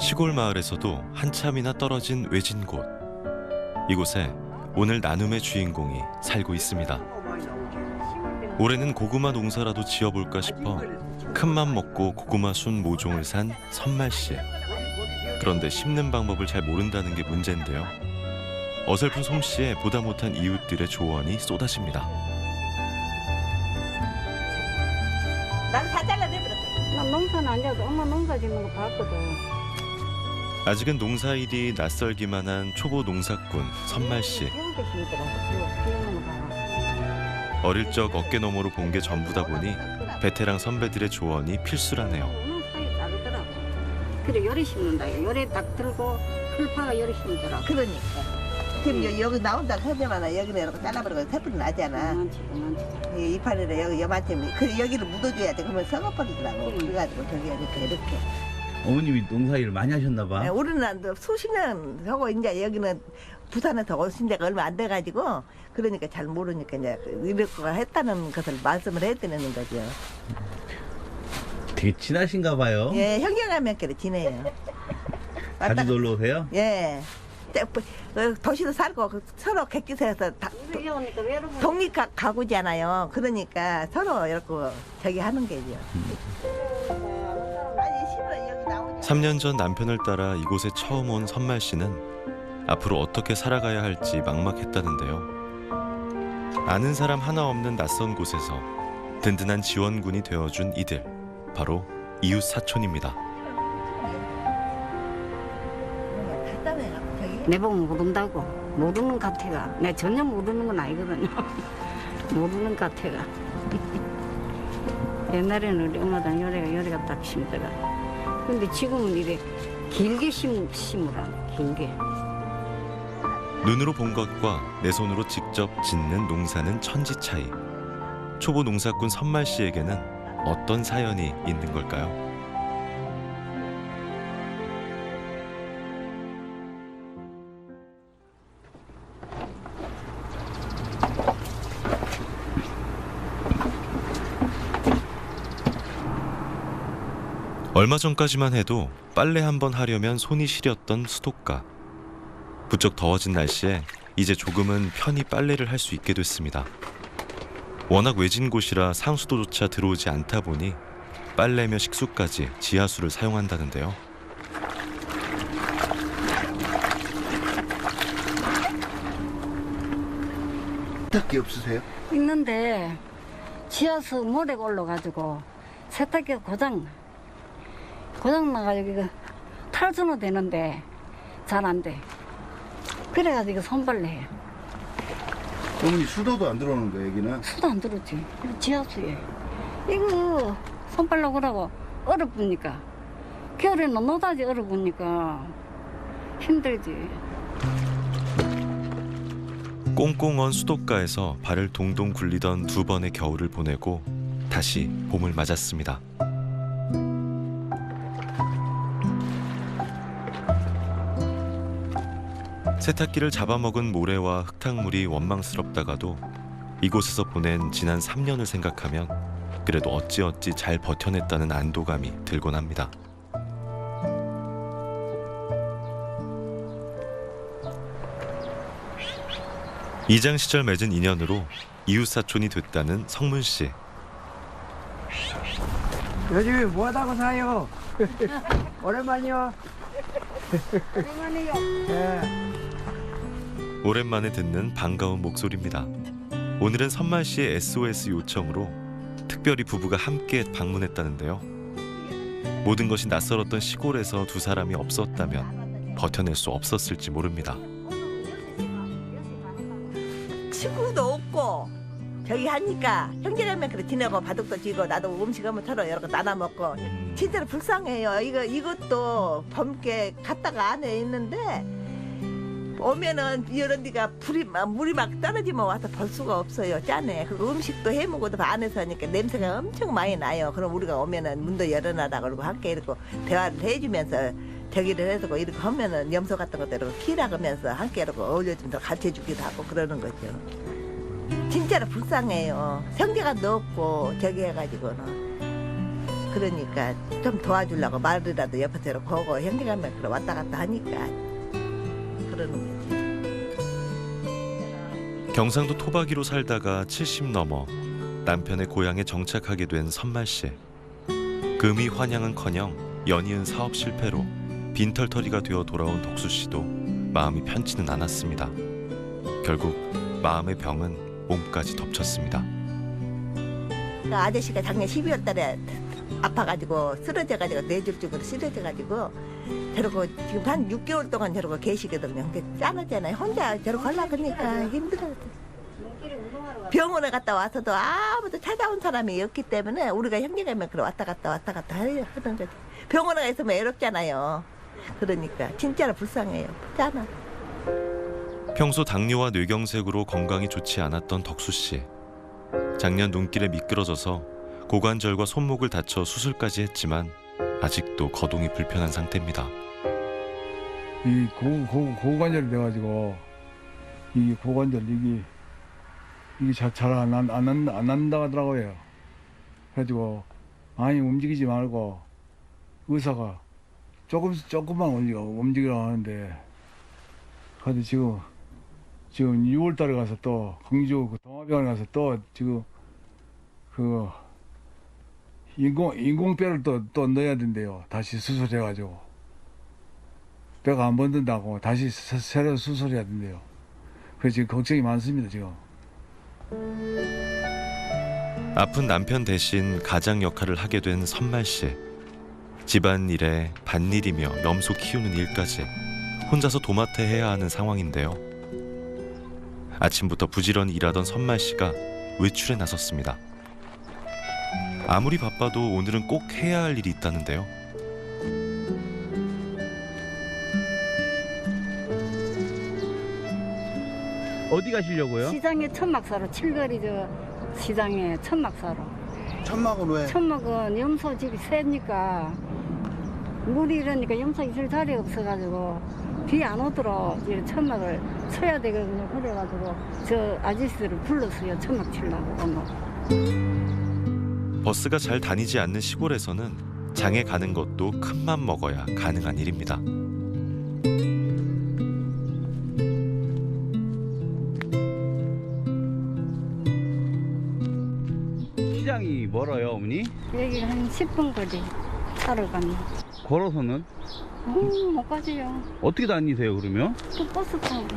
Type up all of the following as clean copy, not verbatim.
시골 마을에서도 한참이나 떨어진 외진 곳. 이곳에 오늘 나눔의 주인공이 살고 있습니다. 올해는 고구마 농사라도 지어볼까 싶어 큰맘 먹고 고구마 순 모종을 산 선말 씨. 그런데 심는 방법을 잘 모른다는 게 문제인데요. 어설픈 솜씨에 보다 못한 이웃들의 조언이 쏟아집니다. 나는 다 잘라내버렸어. 난 농사는 안 지어도 엄마 농사 짓는 거 봤거든. 아직은 농사일이 낯설기만 한 초보 농사꾼 선말 씨. 비오는 게 힘들어. 비오는 거 봐. 어릴 적 어깨너머로 본 게 전부다 보니 베테랑 선배들의 조언이 필수라네요. 오는 사이 다르더라고. 그래 요리 심는다. 요리 딱 들고 풀파가 요리 심더라. 그러니까. 지금 여기 나온다 하자마자 여기는 이렇게 잘라버리고 태풍이 나잖아. 많지. 이 이파리를 여기 요만큼 그 여기를 묻어줘야 돼. 그러면 썩어버리더라고. 그래가지고 저기 이렇게. 어머님이 농사일을 많이 하셨나 봐. 네, 우리는 수십 년 하고 이제 여기는 부산에서 오신 데가 얼마 안 돼가지고 그러니까 잘 모르니까 이제 이렇게 했다는 것을 말씀을 해드리는 거죠. 되게 친하신가 봐요. 예, 형제자매끼리 지내요. 자주 놀러 오세요? 예. 도시도 살고 서로 객기서에서 우리 오니까 외로워. 독립 가구잖아요. 그러니까 서로 이렇게 저기 하는 게죠. 아니 싫어 여기 나오냐. 3년 전 남편을 따라 이곳에 처음 온 선말 씨는 앞으로 어떻게 살아가야 할지 막막했다는데요. 아는 사람 하나 없는 낯선 곳에서 든든한 지원군이 되어준 이들, 바로 이웃 사촌입니다. 내 보면 모른다고. 모르는 같아가. 내가 전혀 모르는 건 아니거든요. 모르는 같아가. 옛날에는 우리 엄마당 요리가 딱 심더라. 근데 지금은 이래 길게 심으라. 길게. 눈으로 본 것과 내 손으로 직접 짓는 농사는 천지 차이. 초보 농사꾼 선말 씨에게는 어떤 사연이 있는 걸까요? 얼마 전까지만 해도 빨래 한 번 하려면 손이 시렸던 수도가. 부쩍 더워진 날씨에 이제 조금은 편히 빨래를 할 수 있게 됐습니다. 워낙 외진 곳이라 상수도조차 들어오지 않다 보니 빨래며 식수까지 지하수를 사용한다는데요. 세탁기 없으세요? 있는데 지하수 모래가 올라가지고 세탁기가 고장 나가지고 이거 탈수는 되는데 잘 안 돼. 그래가지고 손빨래 해. 어머니 수도도 안 들어오는 거예요, 여기는? 수도 안 들었지. 지하수에. 이거 손빨래 하라고 얼어붙니까. 겨울에는 노다지 얼어붙니까 힘들지. 꽁꽁 언 수도가에서 발을 동동 굴리던 두 번의 겨울을 보내고 다시 봄을 맞았습니다. 세탁기를 잡아먹은 모래와 흙탕물이 원망스럽다가도 이곳에서 보낸 지난 3년을 생각하면 그래도 어찌어찌 잘 버텨냈다는 안도감이 들곤 합니다. 이장 시절 맺은 인연으로 이웃 사촌이 됐다는 성문 씨. 요즘에 뭐하다고 사요? 오랜만이요. 오랜만이요. 예. 오랜만에 듣는 반가운 목소리입니다. 오늘은 선말 씨의 SOS 요청으로 특별히 부부가 함께 방문했다는데요. 모든 것이 낯설었던 시골에서 두 사람이 없었다면 버텨낼 수 없었을지 모릅니다. 친구도 없고 저기 하니까 형제자매끼리 지내고 바둑도 지고 나도 음식 한번 털어 여러 거 나눠 먹고 진짜로 불쌍해요. 이것도 범께 갔다가 안에 있는데 오면은 이런 데가 물이 막 떨어지면 와서 볼 수가 없어요. 짠해. 그리고 음식도 해 먹어도 안에서 하니까 냄새가 엄청 많이 나요. 그럼 우리가 오면은 문도 열어놔라 그러고 함께 이렇게 대화를 해주면서 저기를 해서 이렇게 하면은 염소 같은 것도 이렇게 키라면서 함께 이렇게 어울려주면서 같이 해주기도 하고 그러는 거죠. 진짜로 불쌍해요. 형제가 없고 저기 해가지고는. 그러니까 좀 도와주려고 말이라도 옆에서 이렇게 보고 형제가면 그래 왔다 갔다 하니까 그러는 거지. 경상도 토박이로 살다가 70 넘어 남편의 고향에 정착하게 된 선말 씨. 금이 환영은커녕 연이은 사업 실패로 빈털터리가 되어 돌아온 덕수 씨도 마음이 편치는 않았습니다. 결국 마음의 병은 몸까지 덮쳤습니다. 그 아저씨가 작년 12월 달에 아파가지고 쓰러져가지고 뇌졸중으로 쓰러져가지고 저러고 지금 한 6개월 동안 저러고 계시거든요. 근데 짠하잖아요. 혼자 저러고 하려고 하니까 힘들어요. 병원에 갔다 와서도 아무도 찾아온 사람이 없기 때문에 우리가 형제가면 그래 왔다 갔다 하던 거지. 병원에 가 있으면 외롭잖아요. 그러니까 진짜로 불쌍해요. 짠하. 평소 당뇨와 뇌경색으로 건강이 좋지 않았던 덕수 씨. 작년 눈길에 미끄러져서 고관절과 손목을 다쳐 수술까지 했지만 아직도 거동이 불편한 상태입니다. 이 고관절이 돼가지고 이 고관절 이게 잘 안 난다 하더라고요. 그래가지고 많이 움직이지 말고 의사가 조금만 움직이라고 하는데 근데 지금 6월 달에 가서 또 광주 그 동아병원에 가서 또 지금 그 인공뼈를 또 넣어야 된대요. 다시 수술해가지고 뼈가 안 번든다고 다시 새로 수술해야 된대요. 그래서 지금 걱정이 많습니다 지금. 아픈 남편 대신 가장 역할을 하게 된 선말 씨. 집안일에 밭일이며 염소 키우는 일까지 혼자서 도맡아해야 하는 상황인데요. 아침부터 부지런히 일하던 선말 씨가 외출에 나섰습니다. 아무리 바빠도 오늘은 꼭 해야 할 일이 있다는데요. 어디 가시려고요? 시장에 천막 사러 칠거리 시장에 천막 사러. 천막은 왜? 천막은 염소 집이 세니까 물이 이러니까 염소 있을 자리가 없어가지고 비 안 오도록 이런 천막을 쳐야 되거든요. 그래가지고 저 아저씨들을 불렀어요. 천막 치려고. 버스가 잘 다니지 않는 시골에서는 장에 가는 것도 큰맘 먹어야 가능한 일입니다. 시장이 멀어요, 어머니? 여기 한 10분 거리 차로 가면. 걸어서는? 못 가지요. 어떻게 다니세요, 그러면? 또 버스 타고.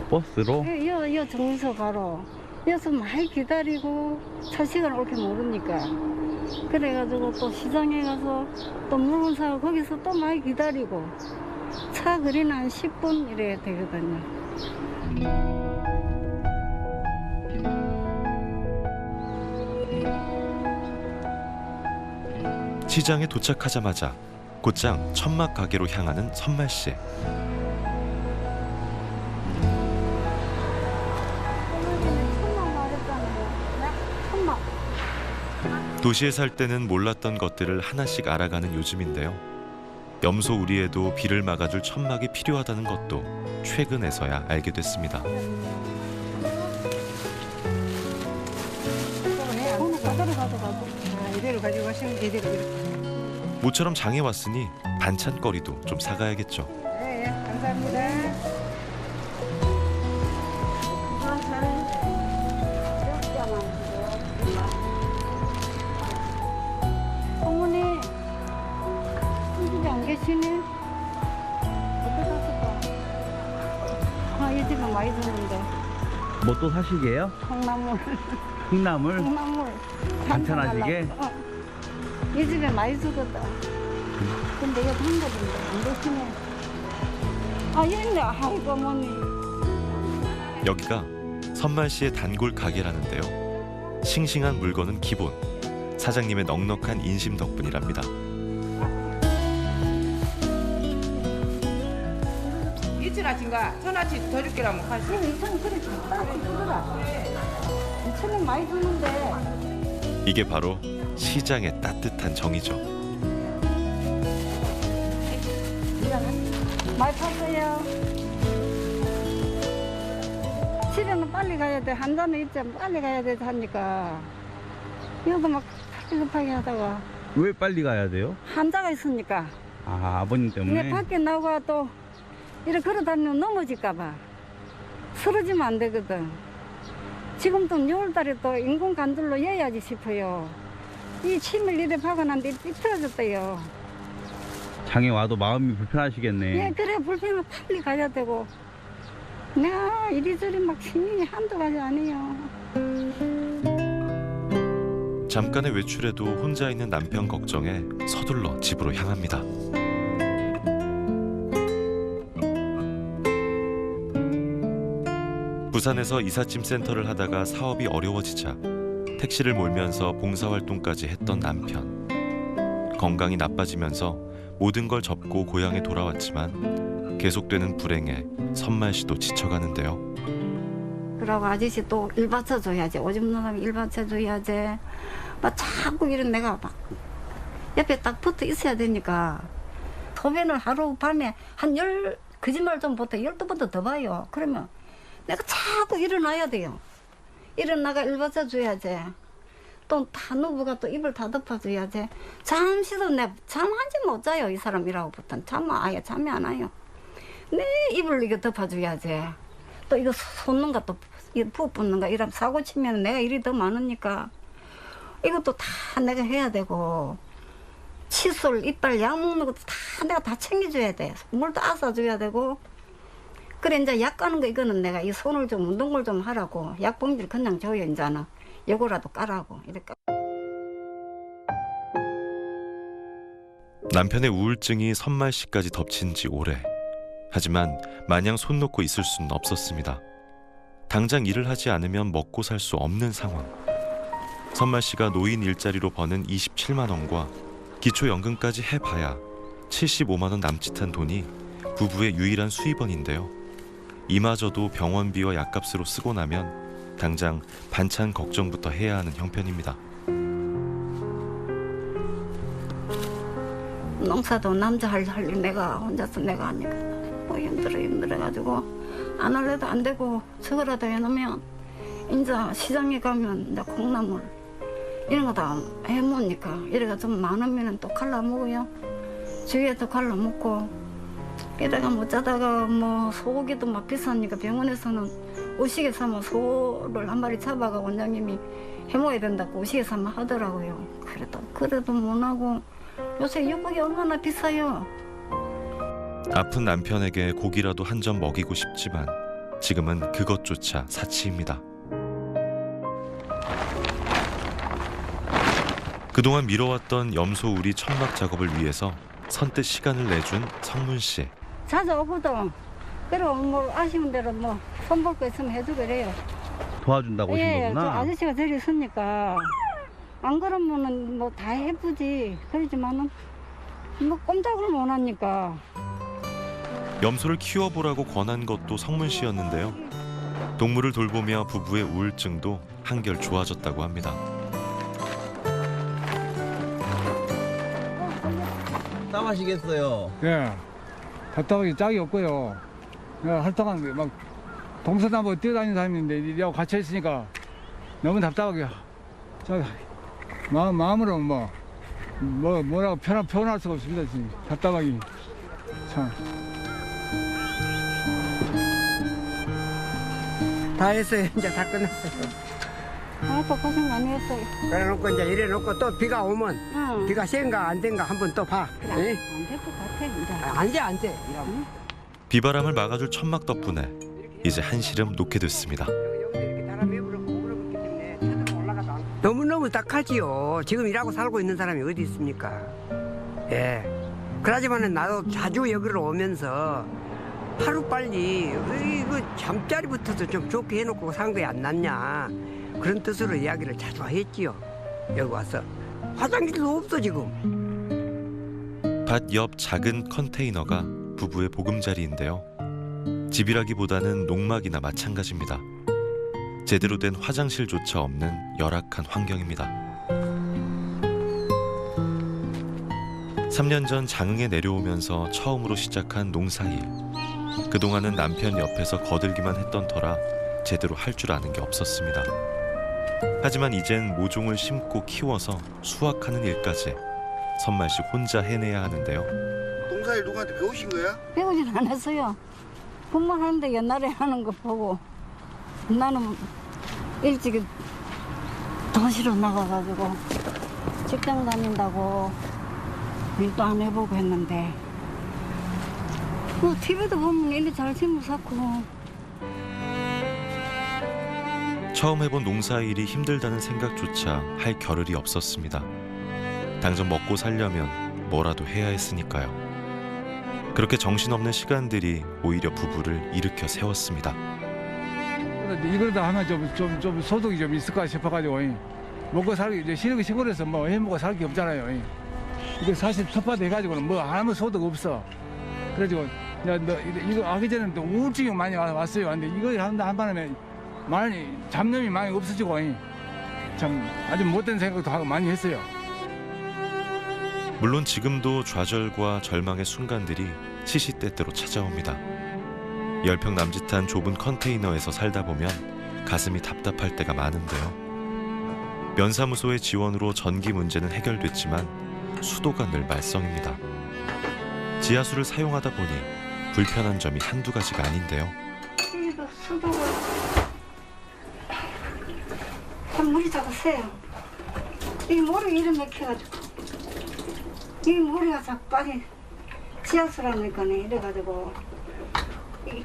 버스로? 여 정서 가러. 여기서 많이 기다리고 차 시간 옳게 모르니까. 그래가지고 또 시장에 가서 또 물건 사고 거기서 또 많이 기다리고 차 거리는 한 10분 이래야 되거든요. 시장에 도착하자마자 곧장 천막 가게로 향하는 선말 씨. 도시에 살 때는 몰랐던 것들을 하나씩 알아가는 요즘인데요. 염소 우리에도 비를 막아줄 천막이 필요하다는 것도 최근에서야 알게 됐습니다. 이대로 가지고 가시면 이대로 이렇게. 모처럼 장에 왔으니 반찬거리도 좀 사가야겠죠. 네, 감사합니다. 어머니, 이 집에 안 계시네? 어디 갔을까? 이 집에 많이 드는데. 뭐 또 사시게요? 콩나물. 콩나물? 콩나물. 반찬하시게? 이 집에 많이 주거든. 근데 이거 한 거던데 안 계시네. 여기 있네. 아이고 어머니. 여기가 선말 씨의 단골 가게라는데요. 싱싱한 물건은 기본. 사장님의 넉넉한 인심 덕분이랍니다. 이천원인가? 천원씩 더 줄게라면 가시. 이천 그래 딱히 주더라. 2,000원 많이 주는데. 이게 바로 시장의 따뜻한 정이죠. 많이 탔어요. 집에는 빨리 가야 돼. 한잔에 있자 빨리 가야 돼 하니까 여기도 막 급하게 하다가 왜 빨리 가야 돼요? 환자가 있으니까. 아, 아버님 때문에? 이게 밖에 나가 또 이렇게 걸어다니면 넘어질까봐 쓰러지면 안 되거든. 지금도 6월달에 또 인공관절로 여야지 싶어요. 이 침을 이래 박아놨는데 삐뚤어졌대요. 장에 와도 마음이 불편하시겠네. 예, 그래 불편하면 빨리 가야 되고. 내가 이리저리 막 신경이 한두 가지 아니에요. 잠깐의 외출에도 혼자 있는 남편 걱정에 서둘러 집으로 향합니다. 부산에서 이삿짐 센터를 하다가 사업이 어려워지자 택시를 몰면서 봉사활동까지 했던 남편. 건강이 나빠지면서 모든 걸 접고 고향에 돌아왔지만 계속되는 불행에 선말 씨도 지쳐가는데요. 그러고 아저씨 또 일 받쳐줘야지. 오줌 누나면 일 받쳐줘야지. 막 자꾸 이런 내가 막 옆에 딱 붙어 있어야 되니까. 소변을 하루 밤에 거짓말 좀 보다 12번도 더 봐요. 그러면 내가 자꾸 일어나야 돼요. 일어나가 일 받쳐줘야지. 또 다 누부가 또 입을 다 덮어줘야지. 잠시도 내 잠 한지 못 자요. 이 사람이라고부터는 아예 잠이 안 와요. 내 입을 이거 덮어줘야지. 또 이거 솟는 거 또 부어 붙는 거 이러면 사고 치면 내가 일이 더 많으니까 이것도 다 내가 해야 되고 칫솔, 이빨, 약 먹는 것도 다 내가 다 챙겨줘야 돼. 물도 앗아줘야 되고. 그래 이제 약 가는 거 이거는 내가 이 손을 좀 운동을 좀 하라고 약 봉지를 그냥 줘요. 이제는 요거라도 까라고 이렇게. 남편의 우울증이 선말 씨까지 덮친 지 오래. 하지만 마냥 손 놓고 있을 수는 없었습니다. 당장 일을 하지 않으면 먹고 살 수 없는 상황. 선말 씨가 노인 일자리로 버는 27만 원과 기초연금까지 해봐야 75만 원 남짓한 돈이 부부의 유일한 수입원인데요. 이마저도 병원비와 약값으로 쓰고 나면 당장 반찬 걱정부터 해야 하는 형편입니다. 농사도 남자 할 일 내가 혼자서 내가 하니까 뭐 힘들어가지고 안 할래도 안 되고 저거라도 해놓으면 이제 시장에 가면 이제 콩나물 이런 거 다 해먹으니까 이래가 좀 많으면 또 갈라 먹어요. 주위에도 갈라 먹고 이래가 못 자다가 뭐 소고기도 막 비싸니까 병원에서는 우시개 사면 소를 한 마리 잡아가 원장님이 해먹어야 된다고 우시개 사면 하더라고요. 그래도 못하고 요새 육고기 얼마나 비싸요. 아픈 남편에게 고기라도 한 점 먹이고 싶지만 지금은 그것조차 사치입니다. 그동안 미뤄왔던 염소 우리 천막 작업을 위해서 선뜻 시간을 내준 성문 씨. 자주 오거든. 그리고 뭐 아쉬운 대로 뭐 손볼 거 있으면 해주고 그래요. 도와준다고 오신 예, 저 거구나. 아저씨가 저리 있으니까 안 그러면은 뭐 다 해보지. 그러지만은 뭐 꼼짝을 못 하니까. 염소를 키워보라고 권한 것도 성문 씨였는데요. 동물을 돌보며 부부의 우울증도 한결 좋아졌다고 합니다. 땀하시겠어요? 예. 답답하게 짝이 없고요. 활동한 게 막 동서남북 뛰어다니는 사람인데 이하고 갇혀 있으니까 너무 답답하게. 마음으로 뭐라고 표현할 수가 없습니다. 지금 답답하기 참. 다 했어요. 이제 다 끝났어요. 또 고생 많이 했어요. 그래놓고 이제 이래놓고 또 비가 오면 응. 비가 센가 안 센가 한번 또 봐. 그래, 안 될 것 같아 이제. 안 돼. 이러면. 비바람을 막아줄 천막 덕분에 이제 한시름 놓게 됐습니다. 너무너무 딱하지요. 지금 일하고 살고 있는 사람이 어디 있습니까? 예. 그러지만은 나도 자주 여기로 오면서 하루빨리 이거 잠자리부터도 좀 좋게 해놓고 산 거야 안 낫냐 그런 뜻으로 이야기를 자주 했지요. 여기 와서 화장실도 없어 지금. 밭 옆 작은 컨테이너가 부부의 보금자리인데요. 집이라기보다는 농막이나 마찬가지입니다. 제대로 된 화장실조차 없는 열악한 환경입니다. 3년 전 장흥에 내려오면서 처음으로 시작한 농사일. 그동안은 남편 옆에서 거들기만 했던 터라 제대로 할 줄 아는 게 없었습니다. 하지만 이젠 모종을 심고 키워서 수확하는 일까지 선말 씨 혼자 해내야 하는데요. 농사일 누구한테 배우신 거야? 배우진 않았어요. 공무하는데 옛날에 하는 거 보고 나는 일찍 도시로 나가가지고 직장 다닌다고 일도 안 해보고 했는데 뭐 TV도 보면 일이 잘 심어 쌓고 처음 해본 농사일이 힘들다는 생각조차 할 겨를이 없었습니다. 당장 먹고 살려면 뭐라도 해야 했으니까요. 그렇게 정신없는 시간들이 오히려 부부를 일으켜 세웠습니다. 이거라도 하면 좀 소득이 좀 있을까 싶어가지고 먹고 살기 이제 시골에서 뭐 해먹고 살 게 없잖아요. 이거 사실 텃밭 해가지고는 뭐 아무 소득 없어. 그래가지고 이거 하기 전에는 또 우울증이 많이 왔어요. 근데 이거 한다 한 번에 많이 잡념이 많이 없어지고 참 아주 못된 생각도 하고 많이 했어요. 물론 지금도 좌절과 절망의 순간들이 시시때때로 찾아옵니다. 10평 남짓한 좁은 컨테이너에서 살다 보면 가슴이 답답할 때가 많은데요. 면사무소의 지원으로 전기 문제는 해결됐지만 수도가 늘 말썽입니다. 지하수를 사용하다 보니 불편한 점이 한두 가지가 아닌데요. 여기도 수도가 참 물이 자꾸 새요. 이 모래 이름 맥혀가지고 이 모래가 자꾸 빨리 지하수라니까네 이래가지고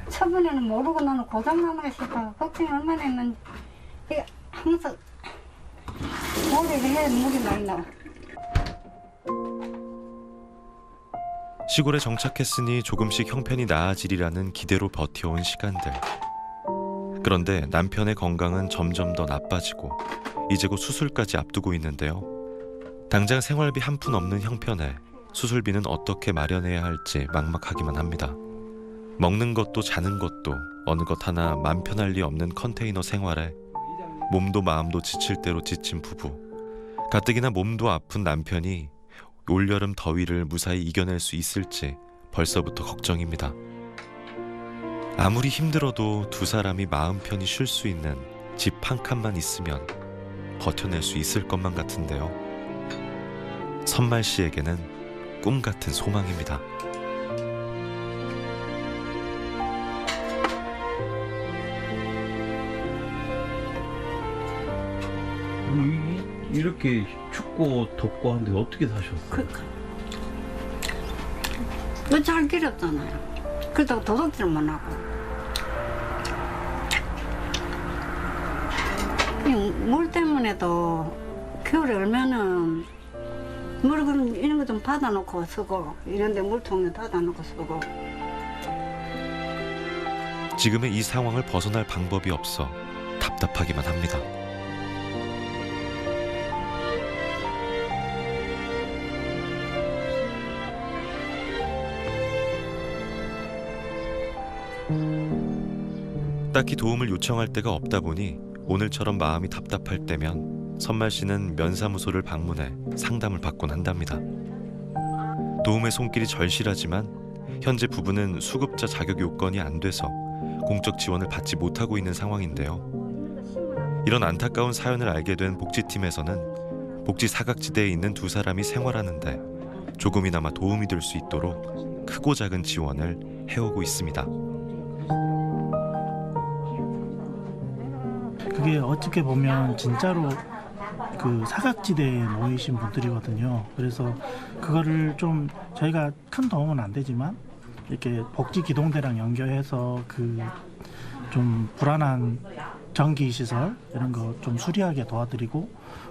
처음에는 모르고 나는 고장나나 싶어 걱정이 얼마나 했는지 이게 항상 모래를 해야 물이 많이 나와. 시골에 정착했으니 조금씩 형편이 나아지리라는 기대로 버텨온 시간들. 그런데 남편의 건강은 점점 더 나빠지고 이제 곧 수술까지 앞두고 있는데요. 당장 생활비 한 푼 없는 형편에 수술비는 어떻게 마련해야 할지 막막하기만 합니다. 먹는 것도 자는 것도 어느 것 하나 맘 편할 리 없는 컨테이너 생활에 몸도 마음도 지칠 대로 지친 부부. 가뜩이나 몸도 아픈 남편이 올여름 더위를 무사히 이겨낼 수 있을지 벌써부터 걱정입니다. 아무리 힘들어도 두 사람이 마음 편히 쉴 수 있는 집 한 칸만 있으면 버텨낼 수 있을 것만 같은데요. 선말 씨에게는 꿈 같은 소망입니다. 이렇게 춥고 덥고 한데 어떻게 사셨어요? 너 잘 기렸잖아요. 그렇다고 도둑질만 하고. 물 때문에도 겨울에 얼면은 물 그럼 이런 거 좀 받아놓고 쓰고 이런데 물통에 닫아놓고 쓰고. 지금의 이 상황을 벗어날 방법이 없어 답답하기만 합니다. 딱히 도움을 요청할 데가 없다 보니 오늘처럼 마음이 답답할 때면 선말 씨는 면사무소를 방문해 상담을 받곤 한답니다. 도움의 손길이 절실하지만 현재 부부는 수급자 자격 요건이 안 돼서 공적 지원을 받지 못하고 있는 상황인데요. 이런 안타까운 사연을 알게 된 복지팀에서는 복지 사각지대에 있는 두 사람이 생활하는데 조금이나마 도움이 될 수 있도록 크고 작은 지원을 해오고 있습니다. 그게 어떻게 보면 진짜로 그 사각지대에 모이신 분들이거든요. 그래서 그거를 좀 저희가 큰 도움은 안 되지만 이렇게 복지기동대랑 연결해서 그 좀 불안한 전기시설 이런 거 좀 수리하게 도와드리고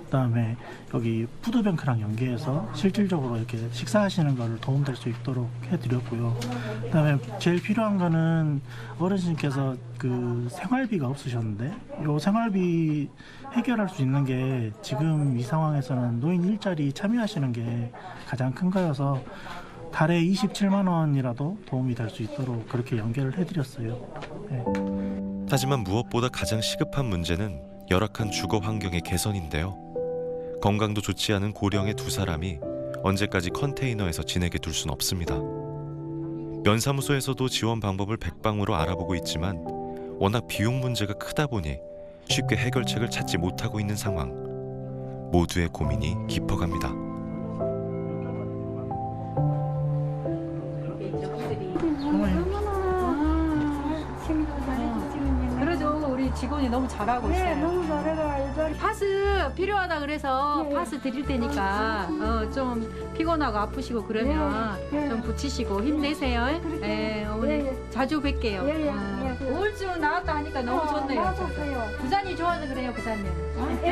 그다음에 여기 푸드뱅크랑 연계해서 실질적으로 이렇게 식사하시는 거를 도움될 수 있도록 해드렸고요. 그다음에 제일 필요한 거는 어르신께서 그 생활비가 없으셨는데 이 생활비 해결할 수 있는 게 지금 이 상황에서는 노인 일자리 참여하시는 게 가장 큰 거여서 달에 27만 원이라도 도움이 될 수 있도록 그렇게 연결을 해드렸어요. 네. 하지만 무엇보다 가장 시급한 문제는 열악한 주거 환경의 개선인데요. 건강도 좋지 않은 고령의 두 사람이 언제까지 컨테이너에서 지내게 둘 순 없습니다. 면사무소에서도 지원 방법을 백방으로 알아보고 있지만 워낙 비용 문제가 크다 보니 쉽게 해결책을 찾지 못하고 있는 상황. 모두의 고민이 깊어갑니다. 어머니 너무 잘하고 있어요. 네, 너무 잘해가. 파스 필요하다 그래서 네. 파스 드릴 테니까 좀 피곤하고 아프시고 그러면 네. 좀 붙이시고 힘내세요. 예, 어머니 예, 예. 자주 뵐게요. 예, 예. 어. 예. 우울증 나왔다 하니까 너무 좋네요. 맞았어요. 부산이 좋아서 그래요, 부산면.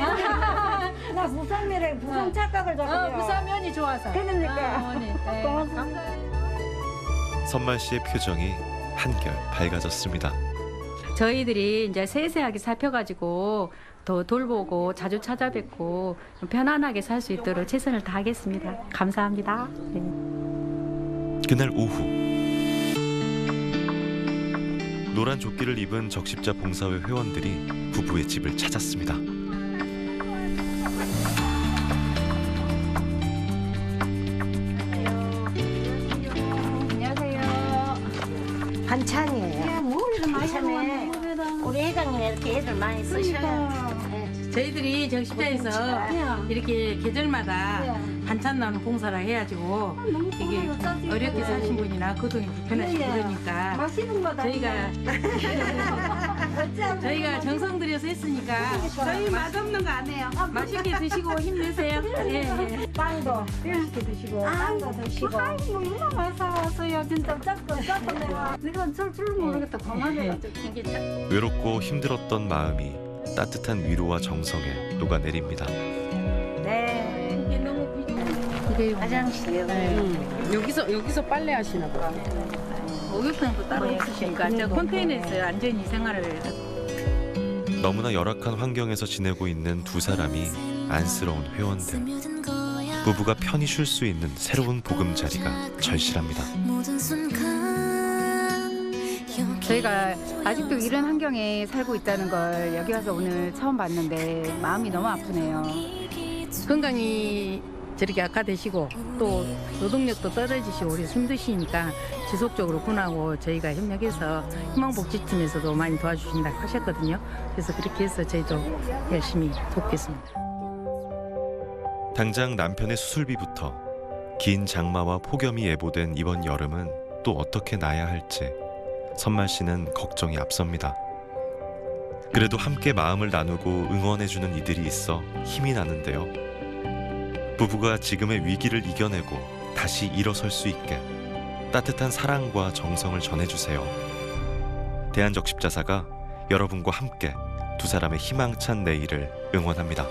나 부산이래. 부산 착각을 잡아요. 부산면이 좋아서. 그러니까. 어머니. 네, 고맙습니다. 감사해요. 선말 씨의 표정이 한결 밝아졌습니다. 저희들이 이제 세세하게 살펴가지고 더 돌보고 자주 찾아뵙고 편안하게 살 수 있도록 최선을 다하겠습니다. 감사합니다. 네. 그날 오후 노란 조끼를 입은 적십자 봉사회 회원들이 부부의 집을 찾았습니다. 반찬이에요. 머리를 많이 이참에 우리 회장님 이렇게 애들 많이 쓰셔요. 저희들이 적십자에서 이렇게 계절마다 네. 반찬 나누는 봉사를 해가지고 이게 어렵게 사신 분이나 거동이 불편하시고 그러니까 맛있는 거다. 저희가 정성 들여서 했으니까 저희 맛없는 거 안 해요. 맛있게 드시고 힘내세요. 예. 빵도 맛있게 드시고 빵도 드시고. 아이고 얼마나 맛있어요. 진짜 짰고 내가. 내가 줄 모르겠다. 고만해가지고. 외롭고 힘들었던 마음이 따뜻한 위로와 정성에 녹아내립니다. 네. 이게 너무 이래요. 화장실. 여기서 빨래 하시나 봐. 목욕탕도 따로 없으시니까 저 컨테이너에서 안전히 생활을 해요. 너무나 열악한 환경에서 지내고 있는 두 사람이 안쓰러운 회원들. 부부가 편히 쉴 수 있는 새로운 보금자리가 절실합니다. 저희가 아직도 이런 환경에 살고 있다는 걸 여기 와서 오늘 처음 봤는데 마음이 너무 아프네요. 건강이 저렇게 악화되시고 또 노동력도 떨어지시고 우리 힘드시니까 지속적으로 군하고 저희가 협력해서 희망복지팀에서도 많이 도와주신다고 하셨거든요. 그래서 그렇게 해서 저희도 열심히 돕겠습니다. 당장 남편의 수술비부터 긴 장마와 폭염이 예보된 이번 여름은 또 어떻게 나야 할지 선말 씨는 걱정이 앞섭니다. 그래도 함께 마음을 나누고 응원해주는 이들이 있어 힘이 나는데요. 부부가 지금의 위기를 이겨내고 다시 일어설 수 있게 따뜻한 사랑과 정성을 전해주세요. 대한적십자사가 여러분과 함께 두 사람의 희망찬 내일을 응원합니다.